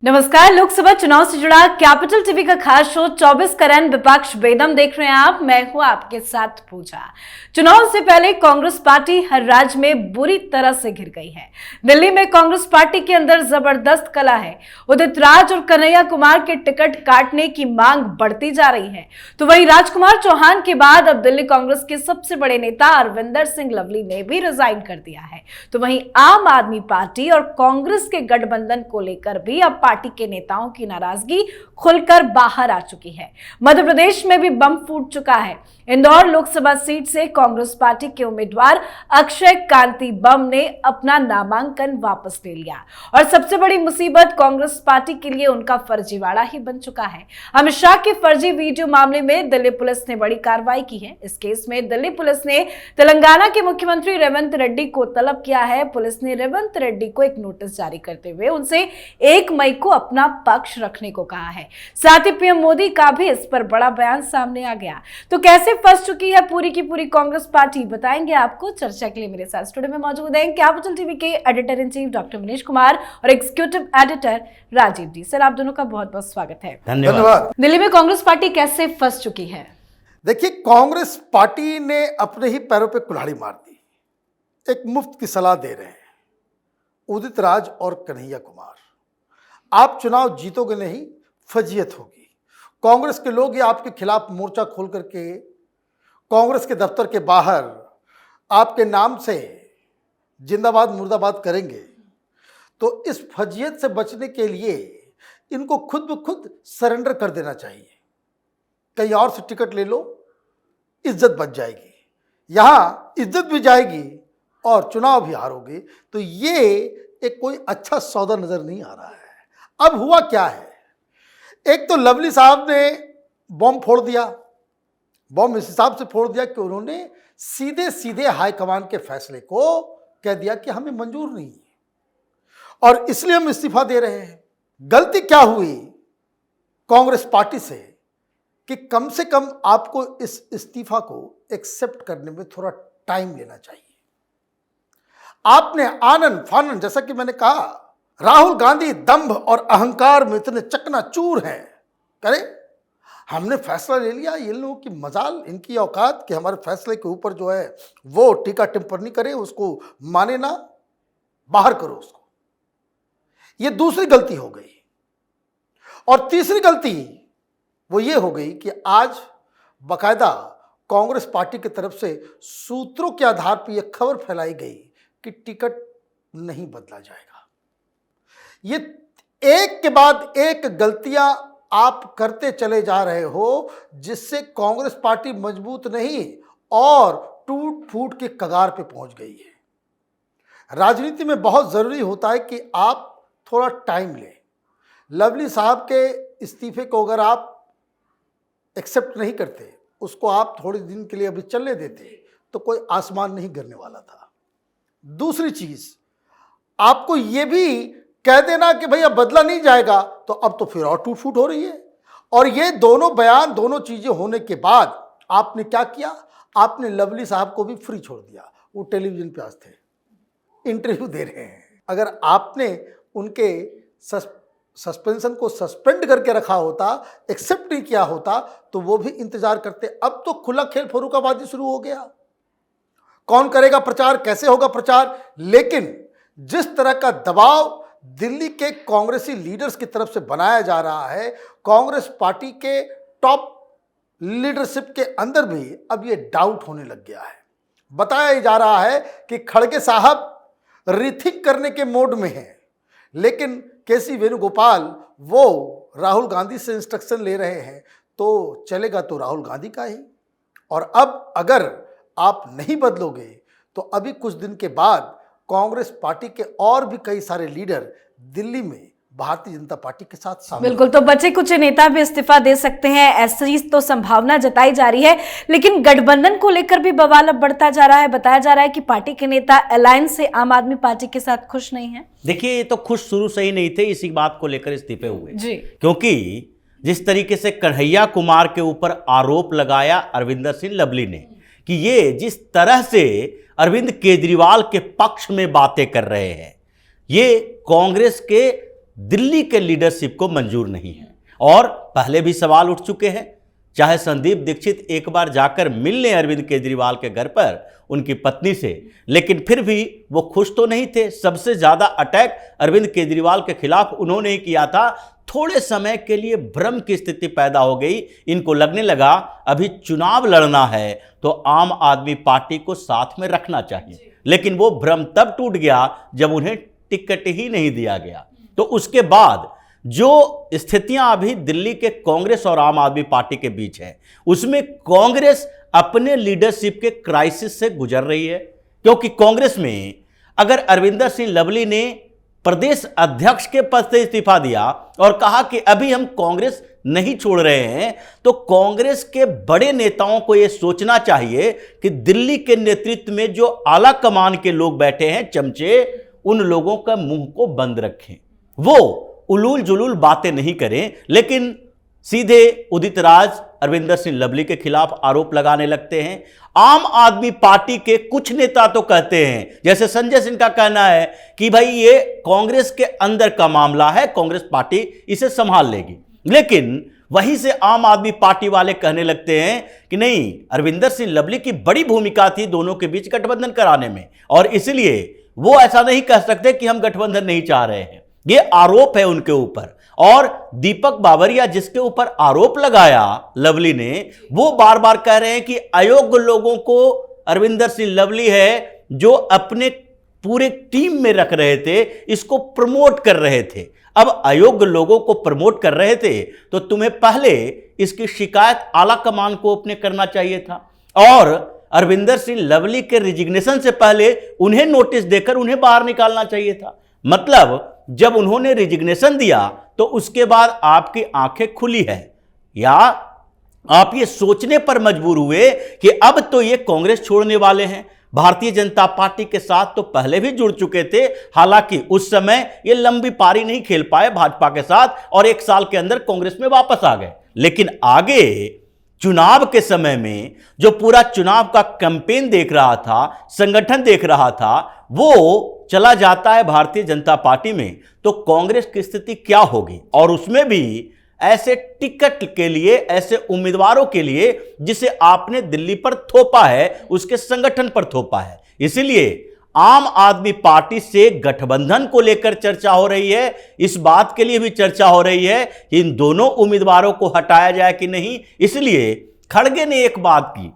नमस्कार। लोकसभा चुनाव से जुड़ा कैपिटल टीवी का खास शो 24 करन विपक्ष बेदम देख रहे हैं आप। मैं हूं आपके साथ पूजा। चुनाव से पहले कांग्रेस पार्टी हर राज्य में बुरी तरह से घिर गई है। दिल्ली में कांग्रेस पार्टी के अंदर जबरदस्त कला है। उदित राज और कन्हैया कुमार के टिकट काटने की मांग बढ़ती जा रही है, तो वहीं राजकुमार चौहान के बाद अब दिल्ली कांग्रेस के सबसे बड़े नेता अरविंदर सिंह लवली ने भी रिजाइन कर दिया है। तो वहीं आम आदमी पार्टी और कांग्रेस के गठबंधन को लेकर भी अब पार्टी के नेताओं की नाराजगी खुलकर बाहर आ चुकी है। मध्य प्रदेश में भी बम फूट चुका है। इंदौर लोकसभा सीट से कांग्रेस पार्टी के उम्मीदवार अक्षय कांति बम ने अपना नामांकन वापस ले लिया और सबसे बड़ी मुसीबत कांग्रेस पार्टी के लिए उनका फर्जीवाड़ा ही बन चुका है। अमित शाह के फर्जी वीडियो मामले में दिल्ली पुलिस ने बड़ी कार्रवाई की है। इस केस में दिल्ली पुलिस ने तेलंगाना के मुख्यमंत्री रेवंत रेड्डी को तलब किया है। पुलिस ने रेवंत रेड्डी को एक नोटिस जारी करते हुए उनसे 1 मई को अपना पक्ष रखने को कहा है। साथ ही पीएम मोदी का भी इस पर बड़ा बयान सामने आ गया। तो कैसे फंस चुकी है पूरी की पूरी कांग्रेस पार्टी, बताएंगे आपको। चर्चा के लिए मेरे साथ स्टूडियो में मौजूद हैं कैपिटल टीवी के editor in chief doctor Manish Kumar और एग्जीक्यूटिव एडिटर राजीव जी। सर, आप दोनों का बहुत बहुत स्वागत है। धन्यवाद। दिल्ली में कांग्रेस पार्टी कैसे फंस चुकी है? देखिए, कांग्रेस पार्टी ने अपने ही पैरों पे कुल्हाड़ी मार दी। एक मुफ्त की सलाह दे रहे हैं उदित राज और कन्हैया कुमार, आप चुनाव जीतोगे नहीं, फजीयत होगी। कांग्रेस के लोग ये आपके खिलाफ मोर्चा खोल करके कांग्रेस के दफ्तर के बाहर आपके नाम से जिंदाबाद मुर्दाबाद करेंगे। तो इस फजीयत से बचने के लिए इनको खुद ब खुद सरेंडर कर देना चाहिए। कहीं और से टिकट ले लो, इज्जत बच जाएगी, यहाँ इज्जत भी जाएगी और चुनाव भी हारोगे। तो ये एक कोई अच्छा सौदा नजर नहीं आ रहा है। अब हुआ क्या है, एक तो लवली साहब ने बॉम्ब फोड़ दिया। बॉम्ब इस हिसाब से फोड़ दिया कि उन्होंने सीधे सीधे हाईकमान के फैसले को कह दिया कि हमें मंजूर नहीं है और इसलिए हम इस्तीफा दे रहे हैं। गलती क्या हुई कांग्रेस पार्टी से कि कम से कम आपको इस इस्तीफा को एक्सेप्ट करने में थोड़ा टाइम लेना चाहिए। आपने आनन फानन, जैसा कि मैंने कहा, राहुल गांधी दंभ और अहंकार में इतने चकनाचूर हैं। करें, हमने फैसला ले लिया, ये लोगों की मजाल, इनकी औकात कि हमारे फैसले के ऊपर जो है वो टीका टिप्पणी करे, उसको माने ना, बाहर करो उसको। ये दूसरी गलती हो गई। और तीसरी गलती वो ये हो गई कि आज बाकायदा कांग्रेस पार्टी की तरफ से सूत्रों के आधार पर यह खबर फैलाई गई कि टिकट नहीं बदला जाएगा। ये एक के बाद एक गलतियां आप करते चले जा रहे हो, जिससे कांग्रेस पार्टी मजबूत नहीं और टूट फूट के कगार पे पहुंच गई है। राजनीति में बहुत जरूरी होता है कि आप थोड़ा टाइम लें। लवली साहब के इस्तीफे को अगर आप एक्सेप्ट नहीं करते, उसको आप थोड़े दिन के लिए अभी चलने देते, तो कोई आसमान नहीं गिरने वाला था। दूसरी चीज, आपको यह भी कह देना कि भैया बदला नहीं जाएगा, तो अब तो फिर और टूट फूट हो रही है। और ये दोनों बयान, दोनों चीजें होने के बाद आपने क्या किया, आपने लवली साहब को भी फ्री छोड़ दिया। वो टेलीविजन पे आज थे, इंटरव्यू दे रहे हैं। अगर आपने उनके सस्पेंशन को सस्पेंड करके रखा होता, एक्सेप्ट नहीं किया होता, तो वो भी इंतजार करते। अब तो खुला खेल फर्रुखाबादी शुरू हो गया। कौन करेगा प्रचार, कैसे होगा प्रचार। लेकिन जिस तरह का दबाव दिल्ली के कांग्रेसी लीडर्स की तरफ से बनाया जा रहा है, कांग्रेस पार्टी के टॉप लीडरशिप के अंदर भी अब ये डाउट होने लग गया है। बताया जा रहा है कि खड़गे साहब रिथिंक करने के मोड में हैं, लेकिन केसी वेणुगोपाल वो राहुल गांधी से इंस्ट्रक्शन ले रहे हैं, तो चलेगा तो राहुल गांधी का ही। और अब अगर आप नहीं बदलोगे तो अभी कुछ दिन के बाद कांग्रेस पार्टी के और भी कई सारे लीडर दिल्ली में भारतीय जनता पार्टी के साथ शामिल। बिल्कुल, तो बचे कुछ नेता भी इस्तीफा दे सकते हैं, ऐसी तो संभावना जताई जा रही है। लेकिन गठबंधन को लेकर भी बवाल अब बढ़ता जा रहा है। बताया जा रहा है कि पार्टी के नेता अलायंस से आम आदमी पार्टी के साथ खुश नहीं है। देखिए, ये तो खुश शुरू से ही नहीं थे, इसी बात को लेकर इस्तीफे हुए जी। क्योंकि जिस तरीके से कन्हैया कुमार के ऊपर आरोप लगाया अरविंदर सिंह लवली ने कि ये जिस तरह से अरविंद केजरीवाल के पक्ष में बातें कर रहे हैं, ये कांग्रेस के दिल्ली के लीडरशिप को मंजूर नहीं है। और पहले भी सवाल उठ चुके हैं, चाहे संदीप दीक्षित एक बार जाकर मिल लें अरविंद केजरीवाल के घर पर उनकी पत्नी से, लेकिन फिर भी वो खुश तो नहीं थे। सबसे ज्यादा अटैक अरविंद केजरीवाल के खिलाफ उन्होंने ही किया था। थोड़े समय के लिए भ्रम की स्थिति पैदा हो गई, इनको लगने लगा अभी चुनाव लड़ना है तो आम आदमी पार्टी को साथ में रखना चाहिए, लेकिन वो भ्रम तब टूट गया जब उन्हें टिकट ही नहीं दिया गया। तो उसके बाद जो स्थितियां अभी दिल्ली के कांग्रेस और आम आदमी पार्टी के बीच है, उसमें कांग्रेस अपने लीडरशिप के क्राइसिस से गुजर रही है। क्योंकि कांग्रेस में अगर अरविंदर सिंह लवली ने प्रदेश अध्यक्ष के पद से इस्तीफा दिया और कहा कि अभी हम कांग्रेस नहीं छोड़ रहे हैं, तो कांग्रेस के बड़े नेताओं को यह सोचना चाहिए कि दिल्ली के नेतृत्व में जो आला कमान के लोग बैठे हैं, चमचे, उन लोगों का मुंह को बंद रखें। वो उलूल जुलूल बातें नहीं करें, लेकिन सीधे उदित राज अरविंदर सिंह लवली के खिलाफ आरोप लगाने लगते हैं। आम आदमी पार्टी के कुछ नेता तो कहते हैं, जैसे संजय सिंह का कहना है कि भाई ये कांग्रेस के अंदर का मामला है, कांग्रेस पार्टी इसे संभाल लेगी। लेकिन वहीं से आम आदमी पार्टी वाले कहने लगते हैं कि नहीं, अरविंदर सिंह लवली की बड़ी भूमिका थी दोनों के बीच गठबंधन कराने में, और इसलिए वो ऐसा नहीं कह सकते कि हम गठबंधन नहीं चाह रहे हैं। ये आरोप है उनके ऊपर। और दीपक बावरिया, जिसके ऊपर आरोप लगाया लवली ने, वो बार बार कह रहे हैं कि अयोग्य लोगों को अरविंदर सिंह लवली है जो अपने पूरे टीम में रख रहे थे, इसको प्रमोट कर रहे थे। अब अयोग्य लोगों को प्रमोट कर रहे थे तो तुम्हें पहले इसकी शिकायत आला कमान को अपने करना चाहिए था, और अरविंदर सिंह लवली के रिजिग्नेशन से पहले उन्हें नोटिस देकर उन्हें बाहर निकालना चाहिए था। मतलब जब उन्होंने रिजिग्नेशन दिया तो उसके बाद आपकी आंखें खुली है, या आप ये सोचने पर मजबूर हुए कि अब तो ये कांग्रेस छोड़ने वाले हैं। भारतीय जनता पार्टी के साथ तो पहले भी जुड़ चुके थे, हालांकि उस समय ये लंबी पारी नहीं खेल पाए भाजपा के साथ और 1 साल के अंदर कांग्रेस में वापस आ गए। लेकिन आगे चुनाव के समय में जो पूरा चुनाव का कैंपेन देख रहा था, संगठन देख रहा था, वो चला जाता है भारतीय जनता पार्टी में, तो कांग्रेस की स्थिति क्या होगी? और उसमें भी ऐसे टिकट के लिए, ऐसे उम्मीदवारों के लिए जिसे आपने दिल्ली पर थोपा है, उसके संगठन पर थोपा है। इसीलिए आम आदमी पार्टी से गठबंधन को लेकर चर्चा हो रही है। इस बात के लिए भी चर्चा हो रही है कि इन दोनों उम्मीदवारों को हटाया जाए कि नहीं। इसलिए खड़गे ने एक बात की,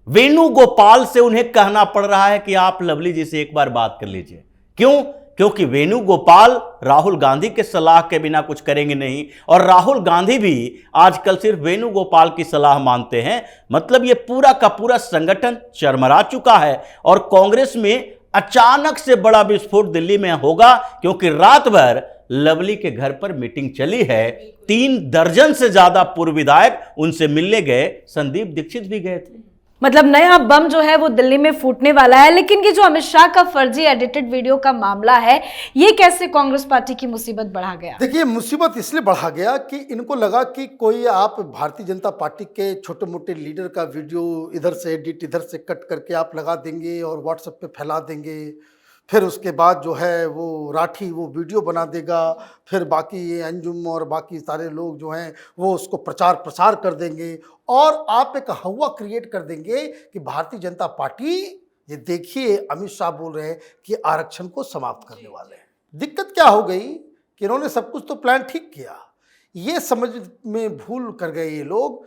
वेणुगोपाल से उन्हें कहना पड़ रहा है कि आप लवली जी से एक बार बात कर लीजिए। क्यों? क्योंकि वेणुगोपाल राहुल गांधी के सलाह के बिना कुछ करेंगे नहीं, और राहुल गांधी भी आजकल सिर्फ वेणुगोपाल की सलाह मानते हैं। मतलब ये पूरा का पूरा संगठन चरमरा चुका है, और कांग्रेस में अचानक से बड़ा विस्फोट दिल्ली में होगा, क्योंकि रात भर लवली के घर पर मीटिंग चली है। 3 दर्जन से ज्यादा पूर्व विधायक उनसे मिलने गए, संदीप दीक्षित भी गए थे। मतलब नया बम जो है वो दिल्ली में फूटने वाला है। लेकिन ये जो अमित शाह का फर्जी एडिटेड वीडियो का मामला है, ये कैसे कांग्रेस पार्टी की मुसीबत बढ़ा गया? देखिए, मुसीबत इसलिए बढ़ा गया कि इनको लगा कि कोई आप भारतीय जनता पार्टी के छोटे मोटे लीडर का वीडियो इधर से एडिट, इधर से कट करके आप लगा देंगे और व्हाट्सएप पे फैला देंगे। फिर उसके बाद जो है वो राठी वो वीडियो बना देगा, फिर बाकी ये अंजुम और बाकी सारे लोग जो हैं वो उसको प्रचार प्रसार कर देंगे, और आप एक हवा क्रिएट कर देंगे कि भारतीय जनता पार्टी, ये देखिए अमित शाह बोल रहे हैं कि आरक्षण को समाप्त करने वाले हैं। दिक्कत क्या हो गई कि इन्होंने सब कुछ तो प्लान ठीक किया, ये समझ में भूल कर गए ये लोग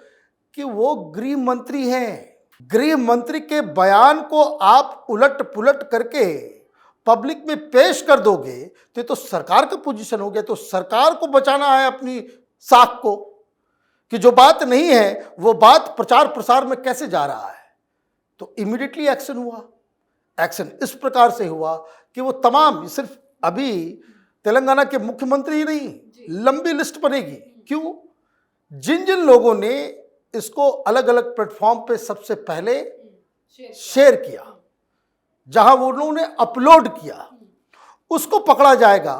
कि वो गृह मंत्री हैं। गृह मंत्री के बयान को आप उलट पुलट करके पब्लिक में पेश कर दोगे तो ये तो सरकार का पोजीशन हो गया। तो सरकार को बचाना है अपनी साख को, कि जो बात नहीं है वो बात प्रचार प्रसार में कैसे जा रहा है। तो इमीडिएटली एक्शन हुआ। एक्शन इस प्रकार से हुआ कि वो तमाम, सिर्फ अभी तेलंगाना के मुख्यमंत्री ही नहीं, लंबी लिस्ट बनेगी। क्यों? जिन जिन लोगों ने इसको अलग अलग प्लेटफॉर्म पे सबसे पहले शेयर किया, जहां वो उन्होंने अपलोड किया, उसको पकड़ा जाएगा।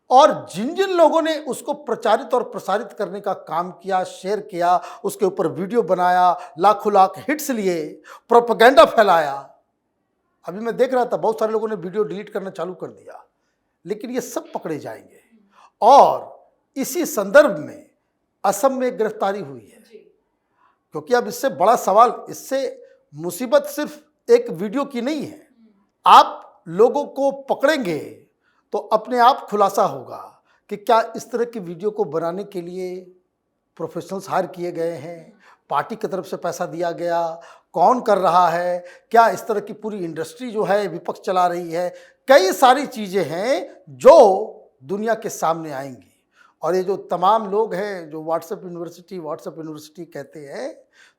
और जिन जिन लोगों ने उसको प्रचारित और प्रसारित करने का काम किया, शेयर किया, उसके ऊपर वीडियो बनाया, लाखों लाख हिट्स लिए, प्रोपेगेंडा फैलाया, अभी मैं देख रहा था बहुत सारे लोगों ने वीडियो डिलीट करना चालू कर दिया, लेकिन ये सब पकड़े जाएंगे। और इसी संदर्भ में असम में गिरफ्तारी हुई है। क्योंकि अब इससे बड़ा सवाल, इससे मुसीबत सिर्फ एक वीडियो की नहीं है। आप लोगों को पकड़ेंगे तो अपने आप खुलासा होगा कि क्या इस तरह की वीडियो को बनाने के लिए प्रोफेशनल्स हायर किए गए हैं, पार्टी की तरफ से पैसा दिया गया, कौन कर रहा है, क्या इस तरह की पूरी इंडस्ट्री जो है विपक्ष चला रही है। कई सारी चीज़ें हैं जो दुनिया के सामने आएंगी। और ये जो तमाम लोग हैं जो व्हाट्सएप यूनिवर्सिटी कहते हैं,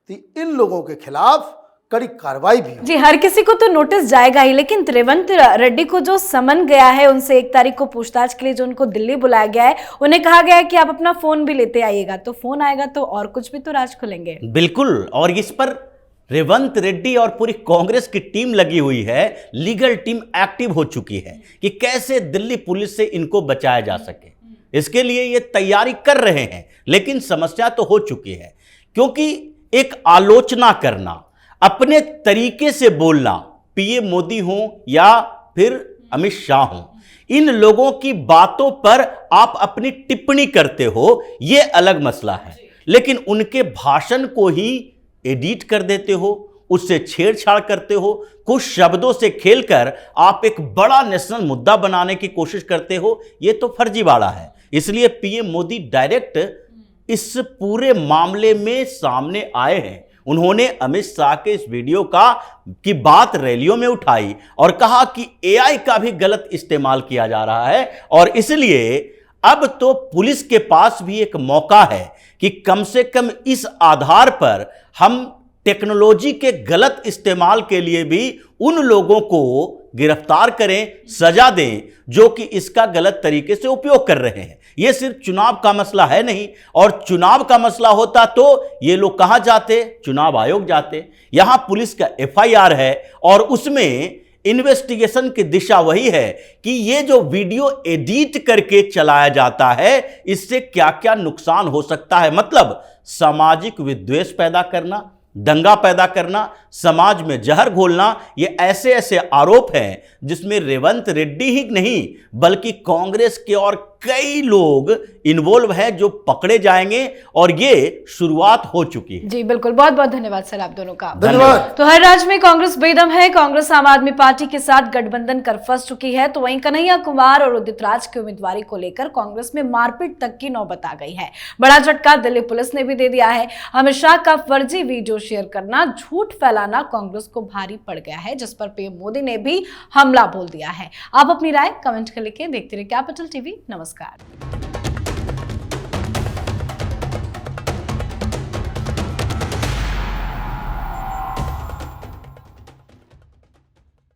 तो इन लोगों के खिलाफ कड़ी कार्रवाई भी जी। हर किसी को तो नोटिस जाएगा ही, लेकिन रेवंत रेड्डी को जो समन गया है, उनसे 1 तारीख को पूछताछ के लिए जो उनको दिल्ली बुलाया गया है, उन्हें कहा गया है कि आप अपना फोन भी लेते आइएगा। तो फोन आएगा तो और कुछ भी तो राज खुलेंगे। बिल्कुल, और इस पर रेवंत रेड्डी और पूरी कांग्रेस की टीम लगी हुई है, लीगल टीम एक्टिव हो चुकी है कि कैसे दिल्ली पुलिस से इनको बचाया जा सके। इसके लिए ये तैयारी कर रहे हैं, लेकिन समस्या तो हो चुकी है, क्योंकि एक आलोचना करना, अपने तरीके से बोलना, पीएम मोदी हो या फिर अमित शाह हो, इन लोगों की बातों पर आप अपनी टिप्पणी करते हो, ये अलग मसला है। लेकिन उनके भाषण को ही एडिट कर देते हो, उससे छेड़छाड़ करते हो, कुछ शब्दों से खेलकर आप एक बड़ा नेशनल मुद्दा बनाने की कोशिश करते हो, ये तो फर्जीवाड़ा है। इसलिए पीएम मोदी डायरेक्ट इस पूरे मामले में सामने आए हैं। उन्होंने अमित शाह के इस वीडियो की बात रैलियों में उठाई और कहा कि एआई का भी गलत इस्तेमाल किया जा रहा है, और इसलिए अब तो पुलिस के पास भी एक मौका है कि कम से कम इस आधार पर हम टेक्नोलॉजी के गलत इस्तेमाल के लिए भी उन लोगों को गिरफ्तार करें, सजा दें जो कि इसका गलत तरीके से उपयोग कर रहे हैं। यह सिर्फ चुनाव का मसला है नहीं, और चुनाव का मसला होता तो ये लोग कहां जाते? चुनाव आयोग जाते। यहां पुलिस का एफआईआर है और उसमें इन्वेस्टिगेशन की दिशा वही है कि ये जो वीडियो एडिट करके चलाया जाता है, इससे क्या क्या नुकसान हो सकता है। मतलब सामाजिक विद्वेष पैदा करना, दंगा पैदा करना, समाज में जहर घोलना, ये ऐसे ऐसे आरोप हैं जिसमें रेवंत रेड्डी ही नहीं बल्कि कांग्रेस के और कई लोग इन्वॉल्व हैं जो पकड़े जाएंगे, और ये शुरुआत हो चुकी है। जी बिल्कुल, बहुत बहुत धन्यवाद सर आप दोनों का। धन्यवाद। तो हर राज्य में कांग्रेस बेदम है। कांग्रेस आम आदमी पार्टी के साथ गठबंधन कर फंस चुकी है। तो वहीं कन्हैया कुमार और उदित राज की उम्मीदवारी को लेकर कांग्रेस में मारपीट तक की नौबत आ गई है। बड़ा झटका दिल्ली पुलिस ने भी दे दिया है। अमित शाह का फर्जी वीडियो शेयर करना, झूठ फैलाना कांग्रेस को भारी पड़ गया है, जिस पर पीएम मोदी ने भी हमला बोल दिया है। आप अपनी राय कमेंट कर लिखिए। देखते रहिए कैपिटल टीवी। नमस्कार।